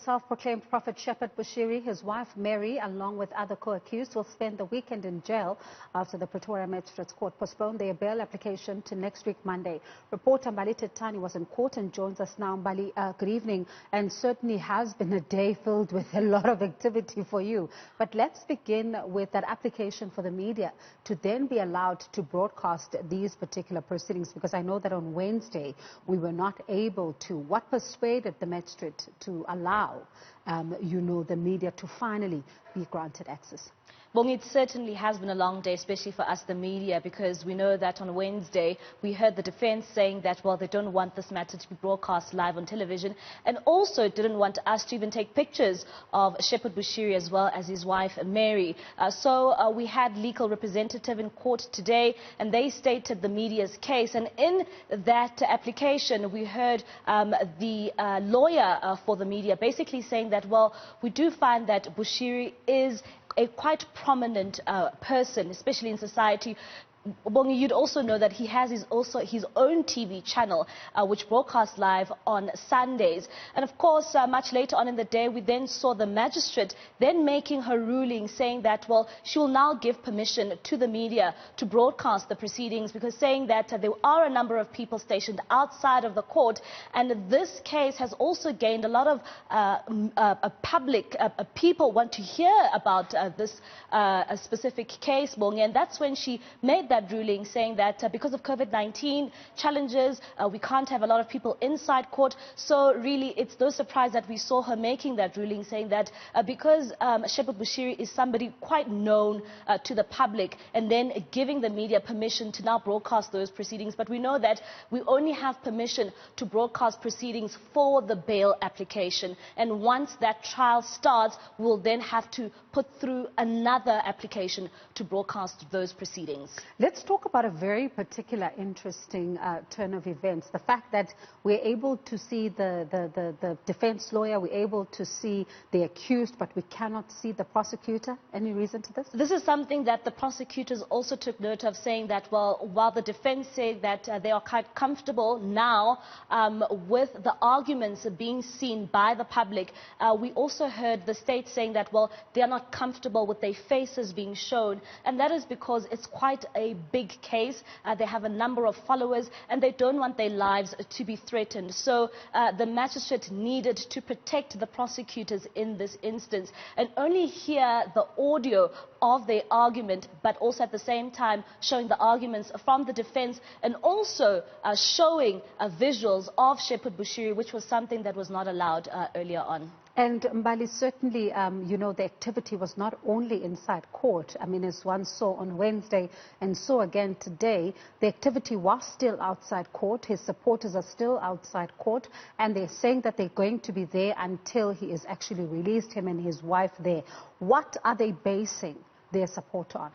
self-proclaimed prophet Shepherd Bushiri, his wife Mary, along with other co-accused, will spend the weekend in jail after the Pretoria Magistrates Court postponed their bail application to next week, Monday. Reporter Mbali Thethani was in court and joins us now. Mbali, good evening, and certainly has been a day filled with a lot of activity for you. But let's begin with that application for the media to then be allowed to broadcast these particular proceedings, because I know that on Wednesday we were not able to. What persuaded the magistrate to allow, the media to finally be granted access? Well, it certainly has been a long day, especially for us, the media, because we know that on Wednesday we heard the defense saying that, well, they don't want this matter to be broadcast live on television, and also didn't want us to even take pictures of Shepherd Bushiri as well as his wife, Mary. So we had legal representative in court today, and they stated the media's case. And in that application, we heard the lawyer for the media basically saying that, well, we do find that Bushiri is a quite prominent person, especially in society. Bongi, you'd also know that he has his own TV channel, which broadcasts live on Sundays. And of course, much later on in the day, we then saw the magistrate then making her ruling, saying that, well, she will now give permission to the media to broadcast the proceedings, because saying that there are a number of people stationed outside of the court. And this case has also gained a lot of people want to hear about this a specific case, Bongi. And that's when she made that ruling, saying that because of COVID-19 challenges, we can't have a lot of people inside court. So really, it's no surprise that we saw her making that ruling, saying that because Shepherd Bushiri is somebody quite known to the public, and then giving the media permission to now broadcast those proceedings. But we know that we only have permission to broadcast proceedings for the bail application. And once that trial starts, we'll then have to put through another application to broadcast those proceedings. Let's talk about a very particular interesting turn of events. The fact that we're able to see the defense lawyer, we're able to see the accused, but we cannot see the prosecutor. Any reason to this? This is something that the prosecutors also took note of, saying that, well, while the defense said that they are quite comfortable now with the arguments being seen by the public, we also heard the state saying that, well, they are not comfortable with their faces being shown, and that is because it's quite a big case. They have a number of followers, and they don't want their lives to be threatened. So the magistrate needed to protect the prosecutors in this instance and only hear the audio of their argument, but also at the same time showing the arguments from the defense, and also showing visuals of Shepherd Bushiri, which was something that was not allowed earlier on. And Mbali, certainly, the activity was not only inside court. I mean, as one saw on Wednesday and saw again today, the activity was still outside court. His supporters are still outside court, and they're saying that they're going to be there until he is actually released, him and his wife there. What are they basing their support on?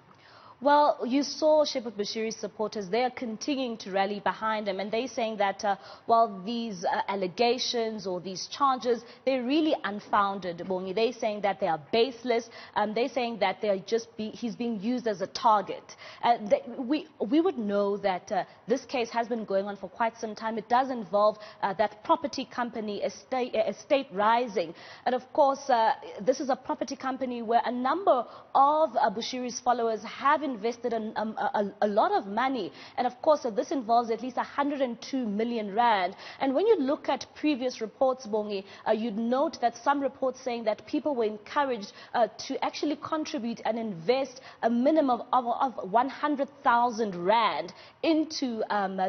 Well, you saw Shepherd Bushiri's supporters, they are continuing to rally behind him, and they're saying that while these allegations or these charges, they're really unfounded, Bongi. They're saying that they are baseless, they're saying that he's being used as a target. We would know that this case has been going on for quite some time. It does involve that property company, Estate Rising. And of course, this is a property company where a number of Bushiri's followers have invested a lot of money, and of course this involves at least 102 million rand. And when you look at previous reports, Bongi, you'd note that some reports saying that people were encouraged to actually contribute and invest a minimum of 100,000 rand into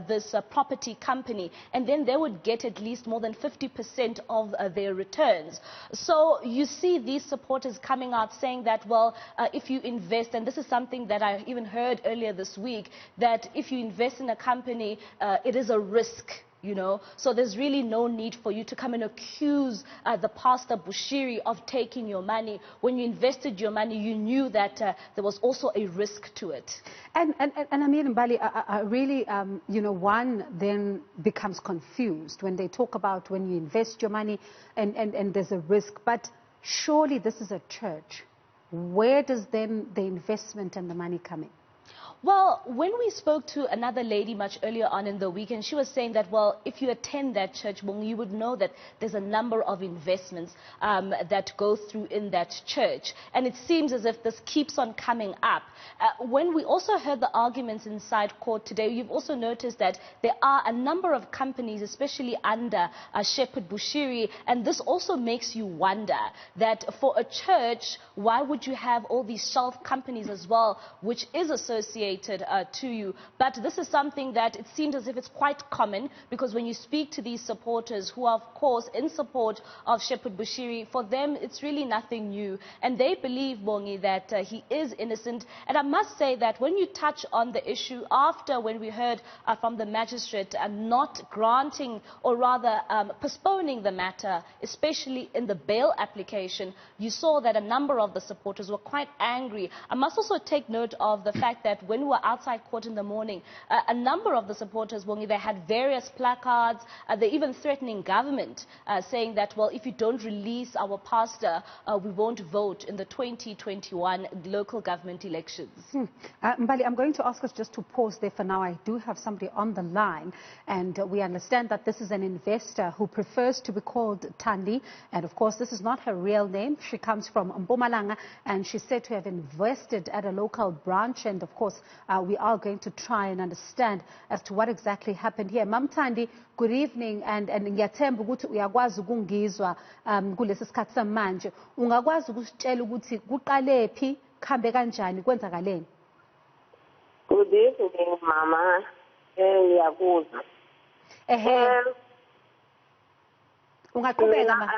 this property company, and then they would get at least more than 50% of their returns. So you see these supporters coming out saying that, well, if you invest, and this is something that I even heard earlier this week, that if you invest in a company, it is a risk. So there's really no need for you to come and accuse the pastor Bushiri of taking your money. When you invested your money, you knew that there was also a risk to it. And I mean, Mbali, really, one then becomes confused when they talk about when you invest your money and there's a risk. But surely this is a church. Where does then the investment and the money come in? Well, when we spoke to another lady much earlier on in the weekend, she was saying that, well, if you attend that church, well, you would know that there's a number of investments that go through in that church. And it seems as if this keeps on coming up. When we also heard the arguments inside court today, you've also noticed that there are a number of companies, especially under Shepherd Bushiri, and this also makes you wonder that for a church, why would you have all these shelf companies as well, which is associated to you? But this is something that it seems as if it's quite common, because when you speak to these supporters who are, of course, in support of Shepherd Bushiri, for them it's really nothing new. And they believe, Bongi, that he is innocent. And I must say that when you touch on the issue after when we heard from the magistrate not granting, or rather postponing the matter, especially in the bail application, you saw that a number of the supporters were quite angry. I must also take note of the fact that when we were outside court in the morning, a number of the supporters, Bongi, they had various placards. They're even threatening government, saying that, well, if you don't release our pastor, we won't vote in the 2021 local government elections. Mbali, I'm going to ask us just to pause there for now. I do have somebody on the line, and we understand that this is an investor who prefers to be called Thandi, and of course this is not her real name. She comes from Mpumalanga, and she's said to have invested at a local branch, and of course we are going to try and understand as to what exactly happened here. Mam Thandi, good evening, and ngiyathemba ukuthi uyakwazi ukungizwa kulesi sikhathi samanje. Ungakwazi ukusitshela ukuthi kuqale phi, khambe kanjani, kwenzakaleni? Good evening, Mama. Ngiyakuzwa. Ungaqhubeka ma.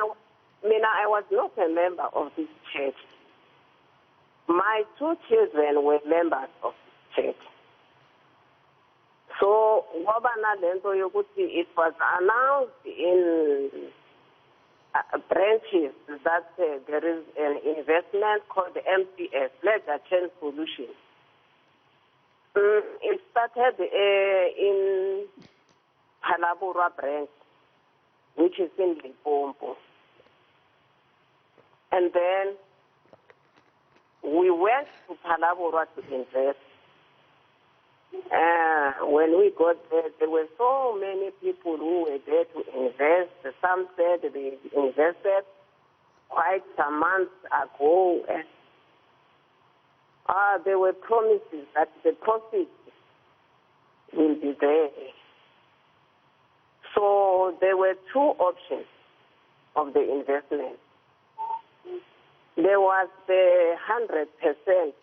I was not a member of this church. My 2 children were members of this church. So, it was announced in branches that there is an investment called MCS, Ledger Chain Solutions. It started in Palabura branch, which is in Limpopo. And then we went to Palabura to invest. When we got there, there were so many people who were there to invest. Some said they invested quite some months ago. And there were promises that the profit will be there. So there were 2 options of the investment. There was the 100%,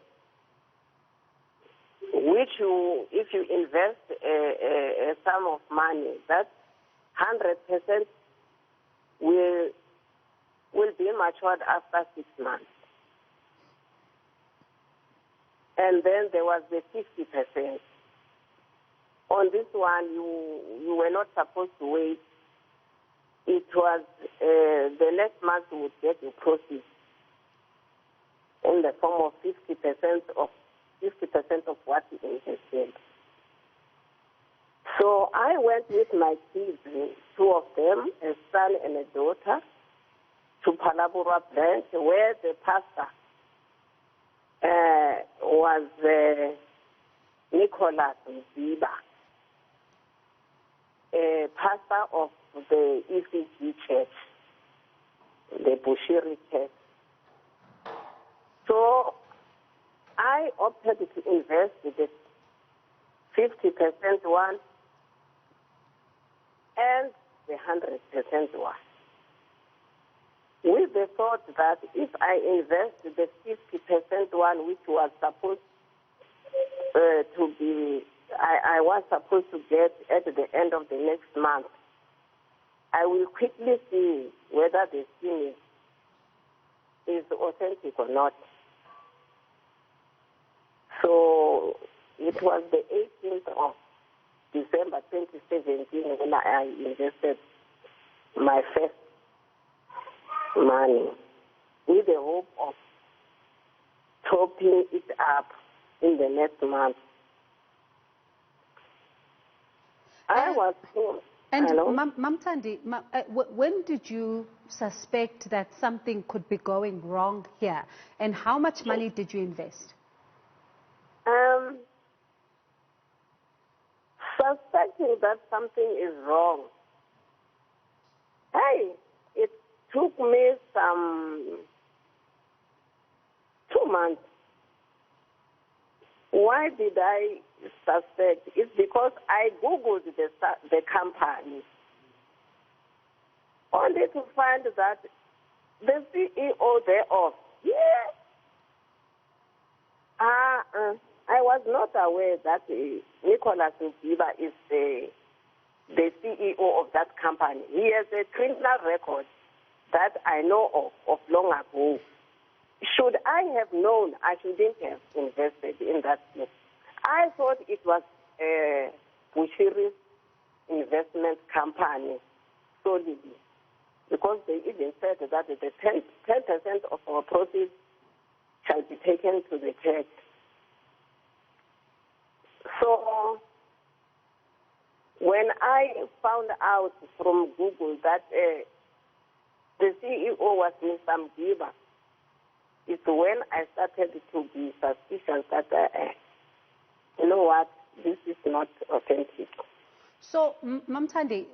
which if you invest a sum of money, that 100% will be matured after 6 months. And then there was the 50%. On this one, you were not supposed to wait. It was the next month you would get your proceeds in the form of 50% of what you invested. So I went with my kids, 2 of them, a son and a daughter, to Palabura branch, where the pastor was Nicholas Ziba, a pastor of the ECG church, the Bushiri church. So I opted to invest the 50% one and the 100% one, with the thought that if I invest the 50% one, which was supposed to be, I was supposed to get at the end of the next month, I will quickly see whether the scheme is authentic or not. So it was the 18th of December 2017 when I invested my first money with the hope of topping it up in the next month. I was told. And Mam Thandi, when did you suspect that something could be going wrong here? And how much money did you invest? suspecting that something is wrong. Hey, it took me some 2 months. Why did I suspect? It's because I Googled the company, only to find that the CEO thereof, I was not aware that Nicholas Nziba is the CEO of that company. He has a criminal record that I know of long ago. Should I have known, I shouldn't have invested in that thing. I thought it was Bushiri's investment company solely, because they even said that the 10% of our proceeds shall be taken to the church. So when I found out from Google that the CEO was Mr. Mdiba, it's when I started to be suspicious that, you know what, this is not authentic. So, Mamthandi,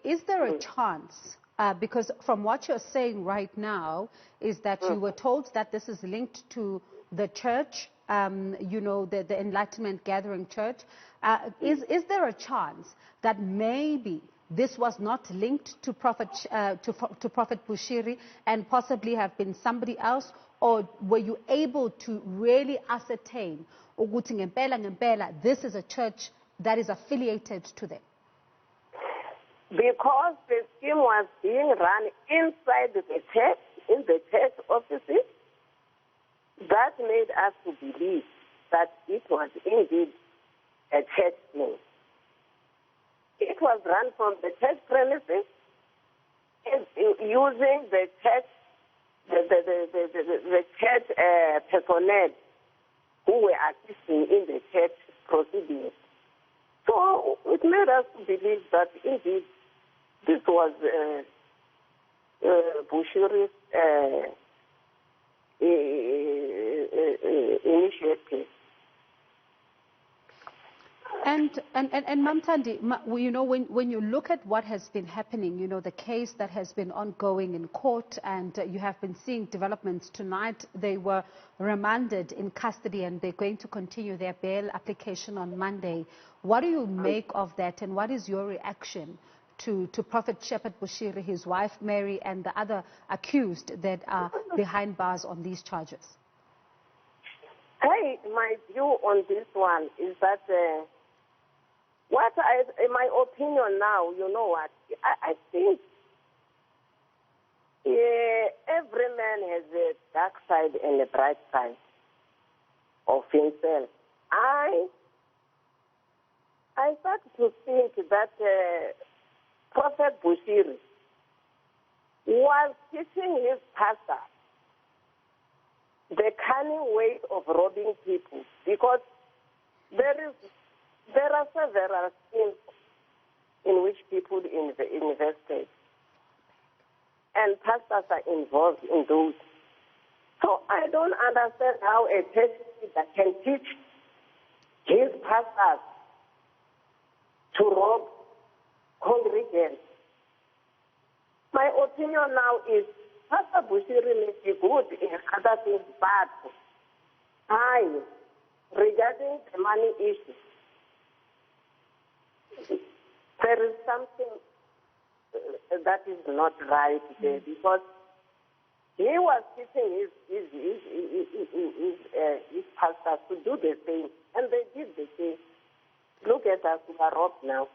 is there a chance, because from what you're saying right now, is that you were told that this is linked to the church, you know, the Enlightenment Gathering Church. Is there a chance that maybe this was not linked to Prophet Bushiri and possibly have been somebody else? Or were you able to really ascertain, this is a church that is affiliated to them? Because the scheme was being run inside the church, in the church offices, that made us to believe that it was indeed a church scheme. It was run from the church premises, using the church, the church personnel who were assisting in the church proceedings. So it made us believe that indeed this was Bushiri's initiative. And Mamthandi, you know, when you look at what has been happening, you know, the case that has been ongoing in court, and you have been seeing developments tonight. They were remanded in custody and they're going to continue their bail application on Monday. What do you make of that, and what is your reaction to Prophet Shepherd Bushiri, his wife Mary, and the other accused that are behind bars on these charges? Hey, my view on this one is that in my opinion now, you know what, I think every man has a dark side and a bright side of himself. I start to think that Prophet Bushiri was teaching his pastor the cunning way of robbing people, because there are several schemes in which people invested, and pastors are involved in those. So I don't understand how a church that can teach his pastors to rob congregants. My opinion now is Pastor Bushiri may be good in other things, but regarding the money issue, there is something that is not right there, because he was teaching his pastors to do the same, and they did the same. Look at us, we are robbed now.